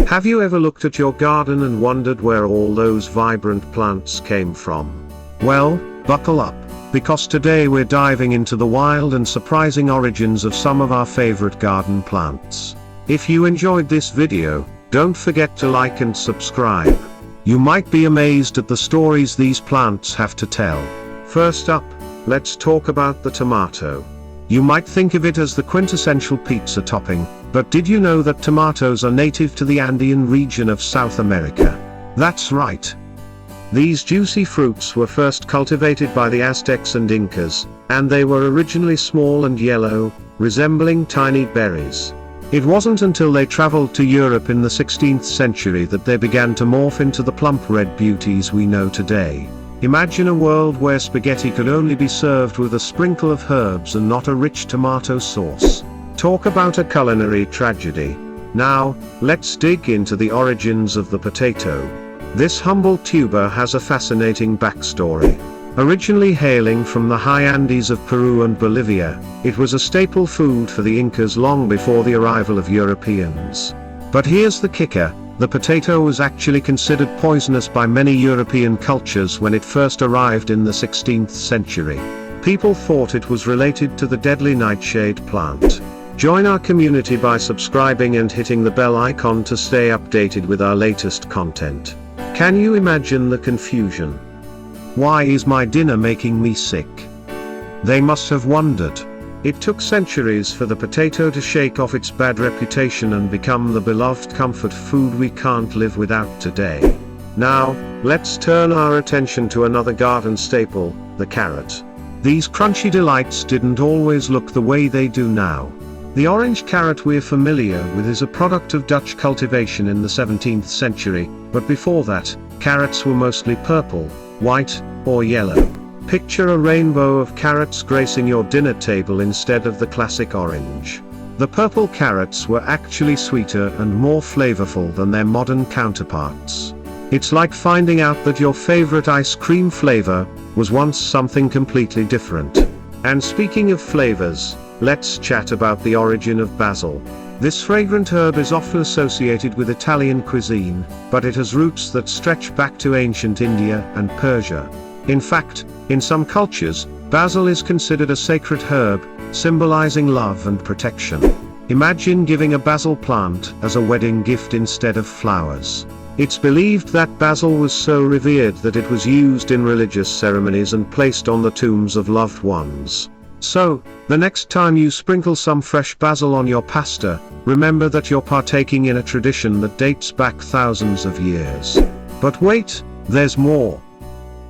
Have you ever looked at your garden and wondered where all those vibrant plants came from? Well, buckle up, because today we're diving into the wild and surprising origins of some of our favorite garden plants. If you enjoyed this video, don't forget to like and subscribe. You might be amazed at the stories these plants have to tell. First up, let's talk about the tomato. You might think of it as the quintessential pizza topping, but did you know that tomatoes are native to the Andean region of South America? That's right. These juicy fruits were first cultivated by the Aztecs and Incas, and they were originally small and yellow, resembling tiny berries. It wasn't until they traveled to Europe in the 16th century that they began to morph into the plump red beauties we know today. Imagine a world where spaghetti could only be served with a sprinkle of herbs and not a rich tomato sauce. Talk about a culinary tragedy. Now, let's dig into the origins of the potato. This humble tuber has a fascinating backstory. Originally hailing from the high Andes of Peru and Bolivia, it was a staple food for the Incas long before the arrival of Europeans. But here's the kicker. The potato was actually considered poisonous by many European cultures when it first arrived in the 16th century. People thought it was related to the deadly nightshade plant. Join our community by subscribing and hitting the bell icon to stay updated with our latest content. Can you imagine the confusion? Why is my dinner making me sick? They must have wondered. It took centuries for the potato to shake off its bad reputation and become the beloved comfort food we can't live without today. Now, let's turn our attention to another garden staple, the carrot. These crunchy delights didn't always look the way they do now. The orange carrot we're familiar with is a product of Dutch cultivation in the 17th century, but before that, carrots were mostly purple, white, or yellow. Picture a rainbow of carrots gracing your dinner table instead of the classic orange. The purple carrots were actually sweeter and more flavorful than their modern counterparts. It's like finding out that your favorite ice cream flavor was once something completely different. And speaking of flavors, let's chat about the origin of basil. This fragrant herb is often associated with Italian cuisine, but it has roots that stretch back to ancient India and Persia. In fact, in some cultures, basil is considered a sacred herb, symbolizing love and protection. Imagine giving a basil plant as a wedding gift instead of flowers. It's believed that basil was so revered that it was used in religious ceremonies and placed on the tombs of loved ones. So, the next time you sprinkle some fresh basil on your pasta, remember that you're partaking in a tradition that dates back thousands of years. But wait, there's more.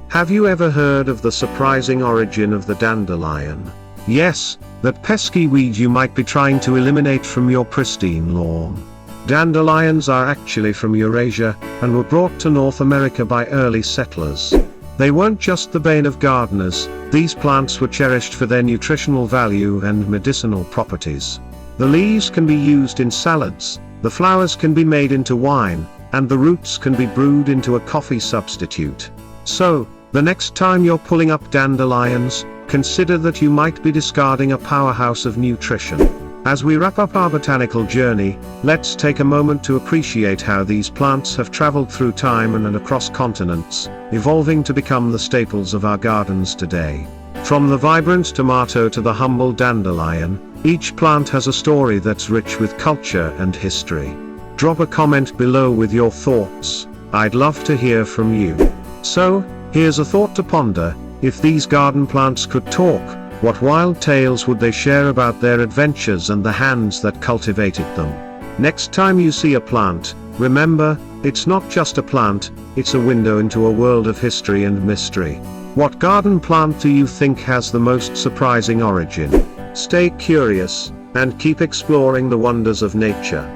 Have you ever heard of the surprising origin of the dandelion? Yes, that pesky weed you might be trying to eliminate from your pristine lawn. Dandelions are actually from Eurasia, and were brought to North America by early settlers. They weren't just the bane of gardeners, these plants were cherished for their nutritional value and medicinal properties. The leaves can be used in salads, the flowers can be made into wine, and the roots can be brewed into a coffee substitute. So, the next time you're pulling up dandelions, consider that you might be discarding a powerhouse of nutrition. As we wrap up our botanical journey, let's take a moment to appreciate how these plants have traveled through time and across continents, evolving to become the staples of our gardens today. From the vibrant tomato to the humble dandelion, each plant has a story that's rich with culture and history. Drop a comment below with your thoughts. I'd love to hear from you. So, here's a thought to ponder: if these garden plants could talk, what wild tales would they share about their adventures and the hands that cultivated them? Next time you see a plant, remember, it's not just a plant, it's a window into a world of history and mystery. What garden plant do you think has the most surprising origin? Stay curious, and keep exploring the wonders of nature.